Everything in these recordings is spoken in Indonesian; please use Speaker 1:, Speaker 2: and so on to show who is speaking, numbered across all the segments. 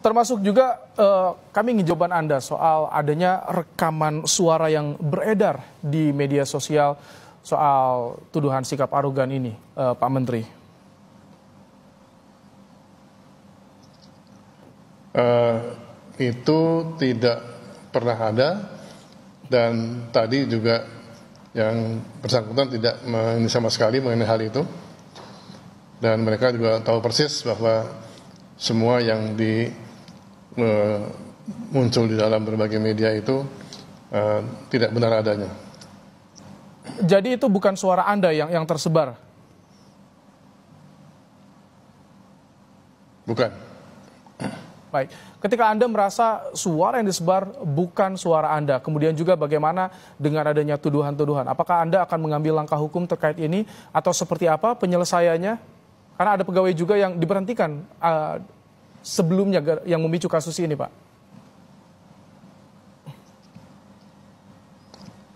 Speaker 1: Termasuk juga kami ingin jawaban Anda soal adanya rekaman suara yang beredar di media sosial soal tuduhan sikap arogan ini, Pak Menteri.
Speaker 2: Itu tidak pernah ada, dan tadi juga yang bersangkutan tidak sama sekali mengenai hal itu. Dan mereka juga tahu persis bahwa semua yang muncul di dalam berbagai media itu tidak benar adanya.
Speaker 1: Jadi itu bukan suara Anda yang tersebar?
Speaker 2: Bukan.
Speaker 1: Baik, ketika Anda merasa suara yang disebar bukan suara Anda, kemudian juga bagaimana dengan adanya tuduhan-tuduhan? Apakah Anda akan mengambil langkah hukum terkait ini atau seperti apa penyelesaiannya? Karena ada pegawai juga yang diberhentikan sebelumnya yang memicu kasus ini, Pak.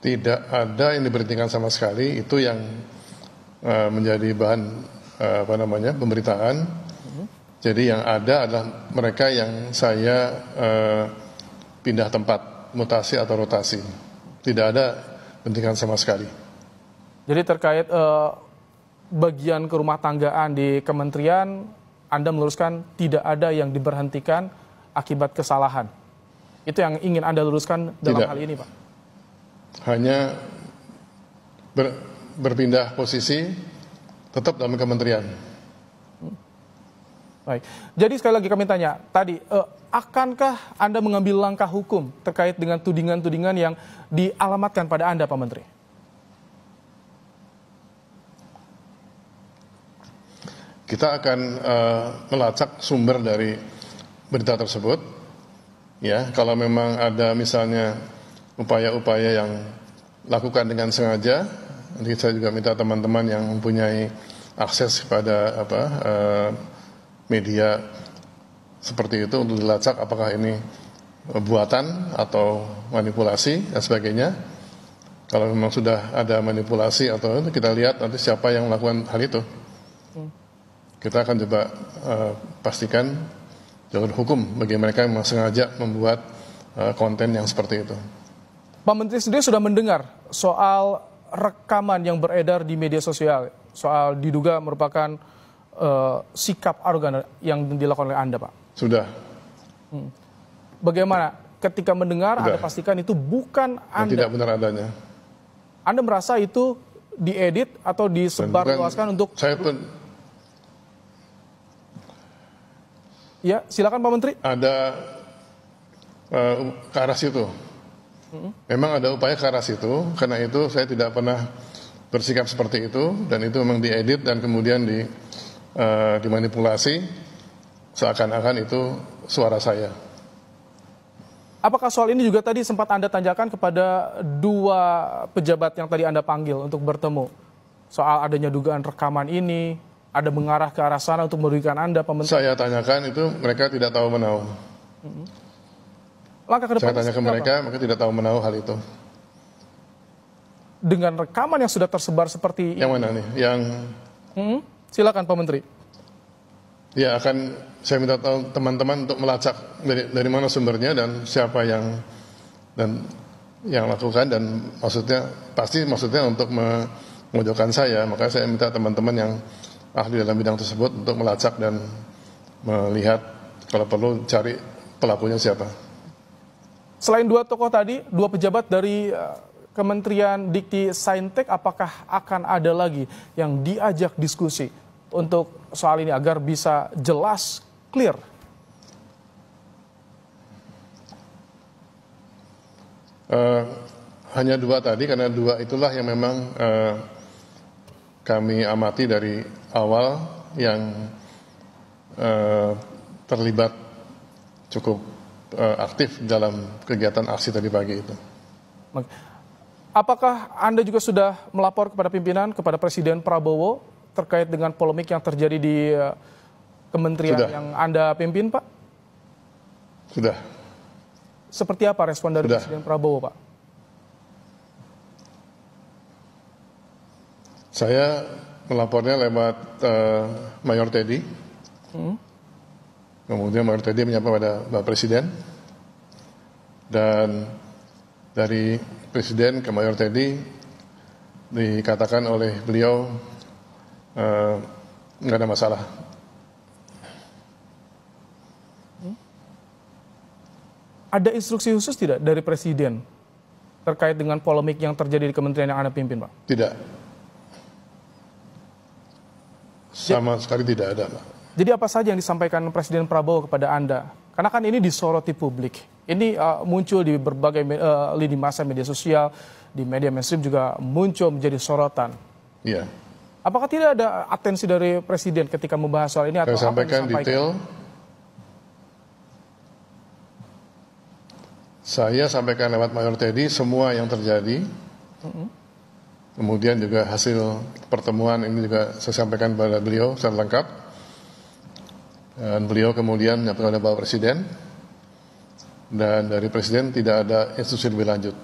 Speaker 2: Tidak ada yang diberhentikan sama sekali. Itu yang menjadi bahan pemberitaan. Jadi yang ada adalah mereka yang saya pindah tempat, mutasi atau rotasi. Tidak ada berhentikan sama sekali.
Speaker 1: Jadi terkait bagian kerumah tanggaan di kementerian, Anda meluruskan tidak ada yang diberhentikan akibat kesalahan. Itu yang ingin Anda luruskan dalam hal ini, Pak?
Speaker 2: Hanya berpindah posisi tetap dalam kementerian.
Speaker 1: Baik. Jadi sekali lagi kami tanya, tadi akankah Anda mengambil langkah hukum terkait dengan tudingan-tudingan yang dialamatkan pada Anda, Pak Menteri?
Speaker 2: Kita akan melacak sumber dari berita tersebut. Ya, kalau memang ada misalnya upaya-upaya yang lakukan dengan sengaja, nanti saya juga minta teman-teman yang mempunyai akses kepada media seperti itu untuk dilacak apakah ini buatan atau manipulasi dan sebagainya. Kalau memang sudah ada manipulasi atau itu, kita lihat nanti siapa yang melakukan hal itu. Kita akan coba pastikan jalur hukum bagi mereka yang sengaja membuat konten yang seperti itu.
Speaker 1: Pak Menteri sendiri sudah mendengar soal rekaman yang beredar di media sosial, soal diduga merupakan sikap arogan yang dilakukan oleh Anda, Pak?
Speaker 2: Sudah.
Speaker 1: Bagaimana ketika mendengar Anda pastikan itu bukan Anda?
Speaker 2: Tidak benar adanya.
Speaker 1: Anda merasa itu diedit atau disebarluaskan untuk...
Speaker 2: Saya pun...
Speaker 1: Ya, silakan Pak Menteri.
Speaker 2: Ada ke arah situ. Memang ada upaya ke arah situ, karena itu saya tidak pernah bersikap seperti itu, dan itu memang diedit dan kemudian dimanipulasi seakan-akan itu suara saya.
Speaker 1: Apakah soal ini juga tadi sempat Anda tanyakan kepada dua pejabat yang tadi Anda panggil untuk bertemu? Soal adanya dugaan rekaman ini, ada mengarah ke arah sana untuk merugikan Anda, Pak Menteri?
Speaker 2: Saya tanyakan itu, mereka tidak tahu menahu.
Speaker 1: Langkah ke depan
Speaker 2: saya tanya ke mereka tidak tahu menahu hal itu.
Speaker 1: Dengan rekaman yang sudah tersebar seperti
Speaker 2: yang mana nih? Yang
Speaker 1: silakan Pak Menteri.
Speaker 2: Ya, akan saya minta teman-teman untuk melacak dari mana sumbernya dan siapa yang lakukan, dan maksudnya untuk memojokkan saya. Maka saya minta teman-teman yang ahli dalam bidang tersebut untuk melacak dan melihat kalau perlu cari pelakunya siapa.
Speaker 1: Selain dua tokoh tadi, dua pejabat dari Kementerian Dikti Saintek, apakah akan ada lagi yang diajak diskusi untuk soal ini agar bisa jelas, clear?
Speaker 2: Hanya dua tadi, karena dua itulah yang memang kami amati dari awal yang terlibat cukup aktif dalam kegiatan aksi tadi pagi itu.
Speaker 1: Apakah Anda juga sudah melapor kepada pimpinan, kepada Presiden Prabowo terkait dengan polemik yang terjadi di kementerian yang Anda pimpin, Pak?
Speaker 2: Sudah.
Speaker 1: Seperti apa respon dari Presiden Prabowo, Pak?
Speaker 2: Saya melapornya lewat Mayor Teddy. Kemudian Mayor Teddy menyapa pada Bapak Presiden, dan dari Presiden ke Mayor Teddy dikatakan oleh beliau nggak ada masalah.
Speaker 1: Ada instruksi khusus tidak dari Presiden terkait dengan polemik yang terjadi di kementerian yang Anda pimpin, Pak?
Speaker 2: Tidak. Sama sekali tidak ada, Pak.
Speaker 1: Jadi apa saja yang disampaikan Presiden Prabowo kepada Anda? Karena kan ini disoroti publik. Ini muncul di berbagai lini masa media sosial, di media mainstream juga muncul menjadi sorotan.
Speaker 2: Iya.
Speaker 1: Apakah tidak ada atensi dari Presiden ketika membahas soal ini? Atau
Speaker 2: Saya sampaikan detail. Saya sampaikan lewat Mayor Teddy semua yang terjadi. Kemudian juga hasil pertemuan ini juga saya sampaikan kepada beliau secara lengkap. Dan beliau kemudian menyampaikan kepada Bapak Presiden. Dan dari Presiden tidak ada instruksi lebih lanjut.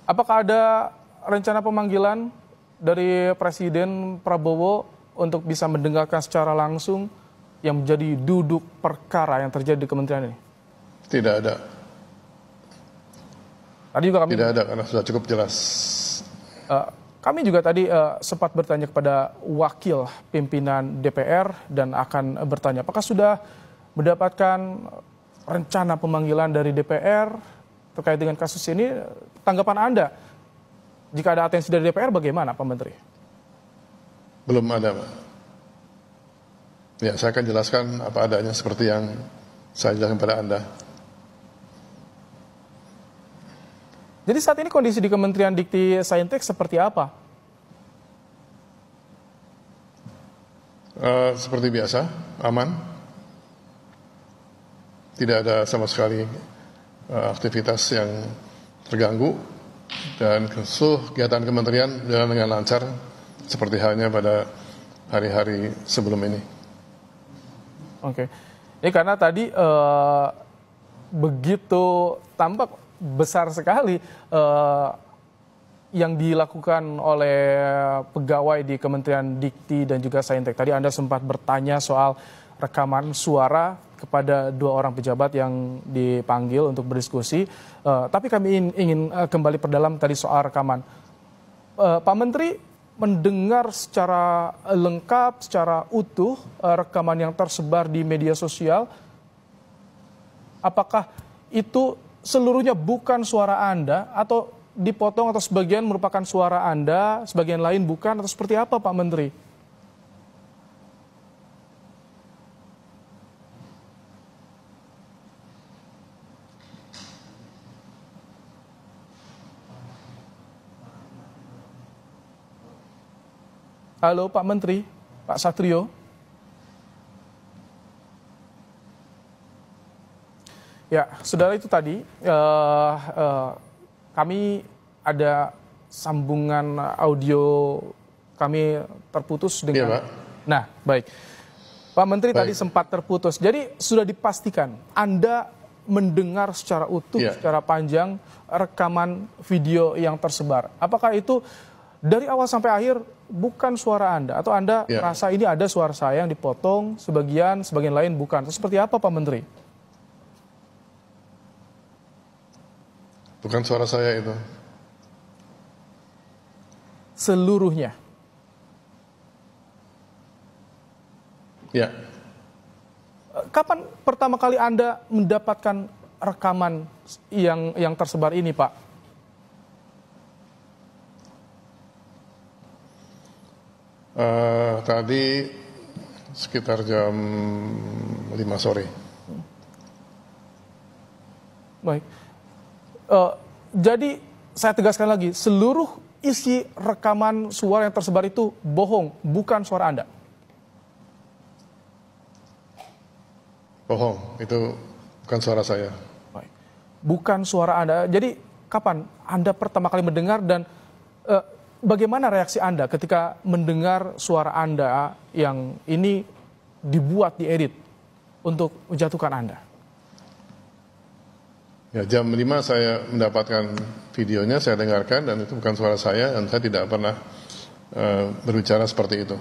Speaker 1: Apakah ada rencana pemanggilan dari Presiden Prabowo untuk bisa mendengarkan secara langsung yang menjadi duduk perkara yang terjadi di kementerian ini?
Speaker 2: Tidak ada.
Speaker 1: Tadi juga kami
Speaker 2: tidak ada karena sudah cukup jelas.
Speaker 1: Kami juga tadi sempat bertanya kepada wakil pimpinan DPR dan akan bertanya apakah sudah mendapatkan rencana pemanggilan dari DPR terkait dengan kasus ini. Tanggapan Anda jika ada atensi dari DPR bagaimana, Pak Menteri?
Speaker 2: Belum ada, Pak. Ya, saya akan jelaskan apa adanya seperti yang saya jelaskan pada Anda.
Speaker 1: Jadi saat ini kondisi di Kementerian Dikti Saintek seperti apa?
Speaker 2: Seperti biasa, aman. Tidak ada sama sekali aktivitas yang terganggu. Dan seluruh kegiatan kementerian berjalan dengan lancar seperti halnya pada hari-hari sebelum ini.
Speaker 1: Oke. Ini karena tadi begitu tampak besar sekali yang dilakukan oleh pegawai di Kementerian Dikti dan juga Saintek. Tadi Anda sempat bertanya soal rekaman suara kepada dua orang pejabat yang dipanggil untuk berdiskusi. Tapi kami ingin kembali perdalam tadi soal rekaman. Pak Menteri mendengar secara lengkap, secara utuh rekaman yang tersebar di media sosial. Apakah itu seluruhnya bukan suara Anda atau dipotong atau sebagian merupakan suara Anda, sebagian lain bukan, atau seperti apa, Pak Menteri? Halo Pak Menteri, Pak Satrio. Ya, saudara, itu tadi kami ada sambungan audio kami terputus dengan.
Speaker 2: Iya, Pak.
Speaker 1: Nah, baik. Pak Menteri
Speaker 2: Baik.
Speaker 1: tadi sempat terputus. Jadi sudah dipastikan Anda mendengar secara utuh,
Speaker 2: Iya.
Speaker 1: secara panjang rekaman video yang tersebar. Apakah itu dari awal sampai akhir bukan suara Anda atau Anda
Speaker 2: Iya.
Speaker 1: merasa ini ada suara saya yang dipotong, sebagian lain bukan? Atau seperti apa, Pak Menteri?
Speaker 2: Bukan suara saya itu.
Speaker 1: Seluruhnya.
Speaker 2: Ya.
Speaker 1: Kapan pertama kali Anda mendapatkan rekaman yang tersebar ini, Pak?
Speaker 2: Tadi sekitar jam 5 sore.
Speaker 1: Baik. Jadi saya tegaskan lagi, seluruh isi rekaman suara yang tersebar itu bohong, bukan suara Anda.
Speaker 2: Bohong, itu bukan suara saya.
Speaker 1: Baik. Bukan suara Anda. Jadi kapan Anda pertama kali mendengar dan bagaimana reaksi Anda ketika mendengar suara Anda yang ini dibuat, diedit untuk menjatuhkan Anda?
Speaker 2: Ya, jam 5 saya mendapatkan videonya, saya dengarkan, dan itu bukan suara saya, dan saya tidak pernah berbicara seperti itu.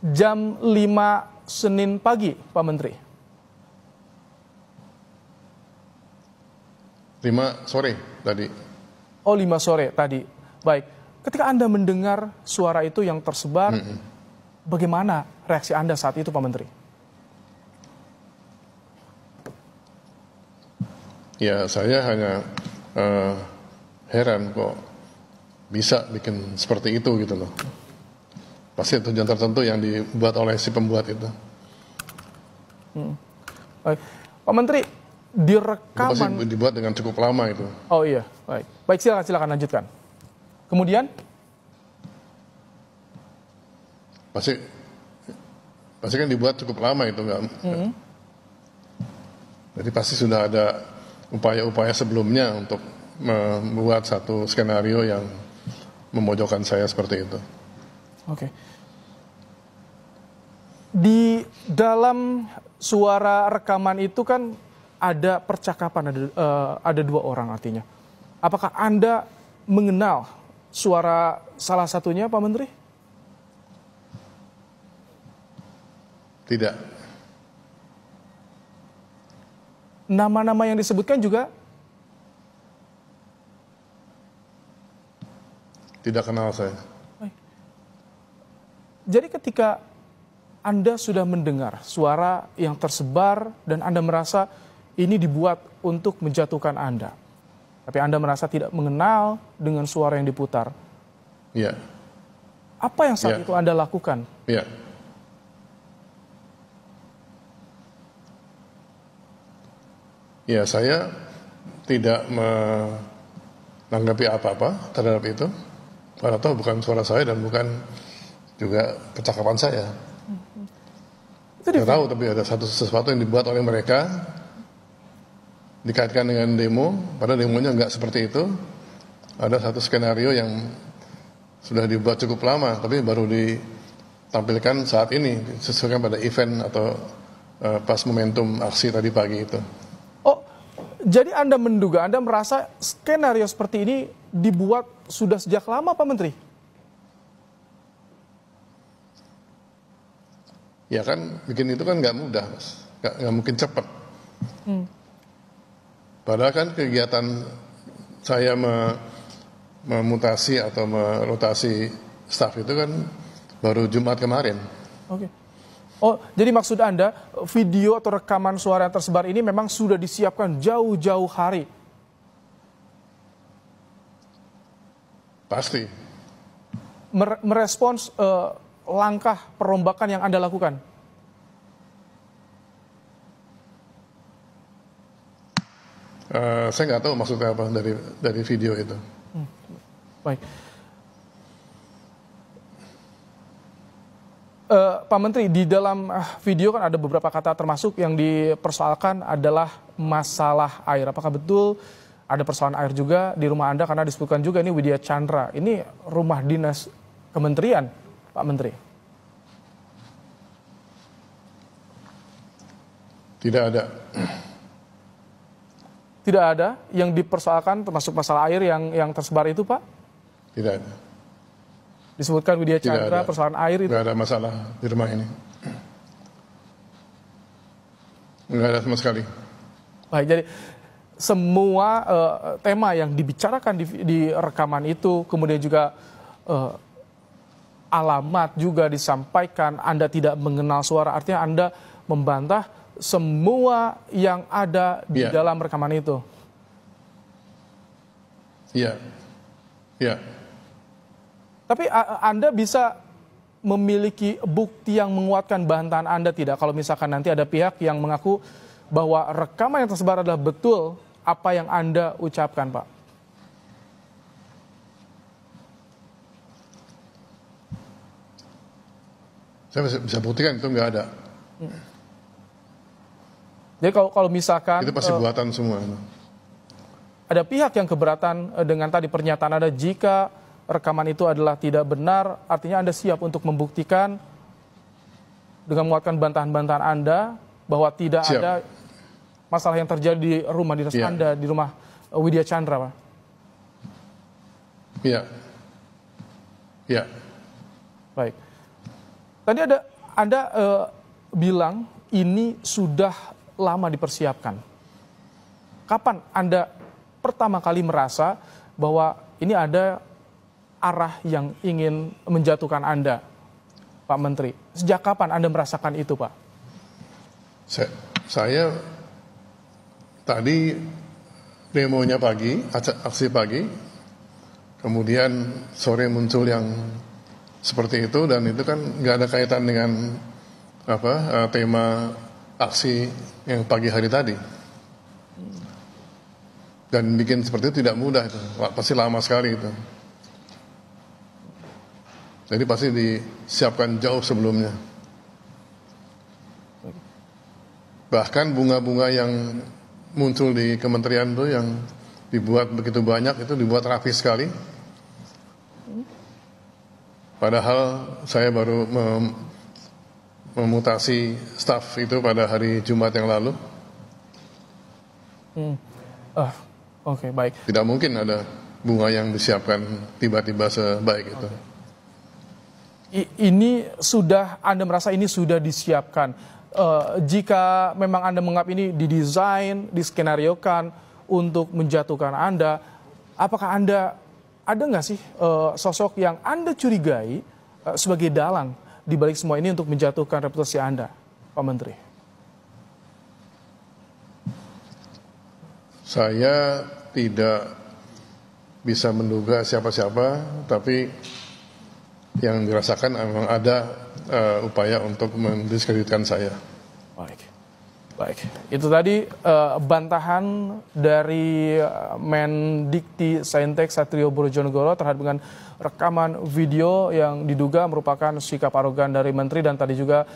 Speaker 1: jam 5 Senin pagi, Pak Menteri.
Speaker 2: 5 sore tadi.
Speaker 1: Oh, 5 sore tadi. Baik. Ketika Anda mendengar suara itu yang tersebar, bagaimana reaksi Anda saat itu, Pak Menteri?
Speaker 2: Ya, saya hanya heran kok bisa bikin seperti itu gitu loh. Pasti tujuan tertentu yang dibuat oleh si pembuat itu.
Speaker 1: Baik. Pak Menteri, di
Speaker 2: Itu
Speaker 1: rekaman...
Speaker 2: pasti dibuat dengan cukup lama itu.
Speaker 1: Oh iya, baik. Baik, silakan lanjutkan. Kemudian?
Speaker 2: Pasti kan dibuat cukup lama itu, nggak? Jadi pasti sudah ada upaya-upaya sebelumnya untuk membuat satu skenario yang memojokkan saya seperti itu.
Speaker 1: Oke. Di dalam suara rekaman itu kan ada percakapan, ada 2 orang artinya. Apakah Anda mengenal suara salah satunya, Pak Menteri?
Speaker 2: Tidak.
Speaker 1: Nama-nama yang disebutkan juga?
Speaker 2: Tidak kenal saya.
Speaker 1: Jadi ketika Anda sudah mendengar suara yang tersebar dan Anda merasa ini dibuat untuk menjatuhkan Anda, tapi Anda merasa tidak mengenal dengan suara yang diputar.
Speaker 2: Iya.
Speaker 1: Apa yang saat itu Anda lakukan?
Speaker 2: Iya. Ya, saya tidak menanggapi apa-apa terhadap itu. Karena toh bukan suara saya dan bukan juga percakapan saya. Saya tahu, tapi ada sesuatu yang dibuat oleh mereka dikaitkan dengan demo, padahal demonya nggak seperti itu. Ada satu skenario yang sudah dibuat cukup lama, tapi baru ditampilkan saat ini, disesuaikan pada event atau pas momentum aksi tadi pagi itu.
Speaker 1: Oh, jadi Anda menduga, Anda merasa skenario seperti ini dibuat sudah sejak lama, Pak Menteri?
Speaker 2: Ya kan, bikin itu kan nggak mudah, Mas. Nggak mungkin cepat. Padahal kan kegiatan saya memutasi atau merotasi staf itu kan baru Jumat kemarin.
Speaker 1: Oke. Oh, jadi maksud Anda video atau rekaman suara yang tersebar ini memang sudah disiapkan jauh-jauh hari?
Speaker 2: Pasti.
Speaker 1: Merespons langkah perombakan yang Anda lakukan?
Speaker 2: Saya nggak tahu maksudnya apa dari video itu.
Speaker 1: Baik. Pak Menteri, di dalam video kan ada beberapa kata termasuk yang dipersoalkan adalah masalah air. Apakah betul ada persoalan air juga di rumah Anda? Karena disebutkan juga ini Widya Chandra. Ini rumah dinas kementerian, Pak Menteri.
Speaker 2: Tidak ada.
Speaker 1: Tidak ada yang dipersoalkan termasuk masalah air yang tersebar itu, Pak?
Speaker 2: Tidak ada.
Speaker 1: Disebutkan Widya Chandra, persoalan air itu?
Speaker 2: Tidak ada masalah di rumah ini. Tidak ada sama sekali.
Speaker 1: Baik, jadi semua tema yang dibicarakan di rekaman itu, kemudian juga alamat juga disampaikan, Anda tidak mengenal suara, artinya Anda membantah semua yang ada di dalam rekaman itu.
Speaker 2: Iya. Iya.
Speaker 1: Tapi Anda bisa memiliki bukti yang menguatkan bantahan Anda tidak? Kalau misalkan nanti ada pihak yang mengaku bahwa rekaman yang tersebar adalah betul apa yang Anda ucapkan, Pak?
Speaker 2: Saya bisa buktikan itu nggak ada.
Speaker 1: Jadi kalau misalkan...
Speaker 2: Itu pasti buatan semua.
Speaker 1: Ada pihak yang keberatan dengan tadi pernyataan Anda, jika rekaman itu adalah tidak benar, artinya Anda siap untuk membuktikan dengan menguatkan bantahan-bantahan Anda bahwa tidak ada masalah yang terjadi di rumah dinas Anda, di rumah Widya Chandra, Pak?
Speaker 2: Iya. Iya.
Speaker 1: Baik. Tadi Anda bilang ini sudah lama dipersiapkan. Kapan Anda pertama kali merasa bahwa ini ada arah yang ingin menjatuhkan Anda, Pak Menteri? Sejak kapan Anda merasakan itu, Pak?
Speaker 2: Saya tadi demonya pagi, aksi pagi, kemudian sore muncul yang seperti itu, dan itu kan nggak ada kaitan dengan tema aksi yang pagi hari tadi. Dan bikin seperti itu tidak mudah, itu pasti lama sekali itu. Jadi pasti disiapkan jauh sebelumnya. Bahkan bunga-bunga yang muncul di kementerian itu yang dibuat begitu banyak, itu dibuat rapi sekali. Padahal saya baru memutasi staf itu pada hari Jumat yang lalu.
Speaker 1: Oke, baik.
Speaker 2: Tidak mungkin ada bunga yang disiapkan tiba-tiba sebaik itu.
Speaker 1: Ini sudah, Anda merasa ini sudah disiapkan. Jika memang Anda menganggap ini didesain, diskenariokan untuk menjatuhkan Anda, apakah Anda ada nggak sih sosok yang Anda curigai sebagai dalang di balik semua ini untuk menjatuhkan reputasi Anda, Pak Menteri?
Speaker 2: Saya tidak bisa menduga siapa-siapa, tapi yang dirasakan memang ada upaya untuk mendiskreditkan saya.
Speaker 1: Baik. Itu tadi bantahan dari Mendikti Saintek Satrio Bojonegoro terhadap dengan rekaman video yang diduga merupakan sikap arogan dari Menteri, dan tadi juga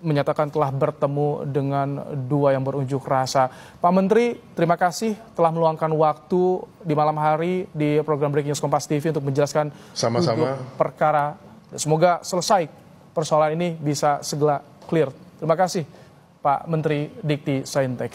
Speaker 1: menyatakan telah bertemu dengan dua yang berunjuk rasa. Pak Menteri, terima kasih telah meluangkan waktu di malam hari di program Breaking News Kompas TV untuk menjelaskan
Speaker 2: sama-sama
Speaker 1: perkara. Semoga selesai persoalan ini bisa segera clear. Terima kasih Pak Menteri Dikti Saintek.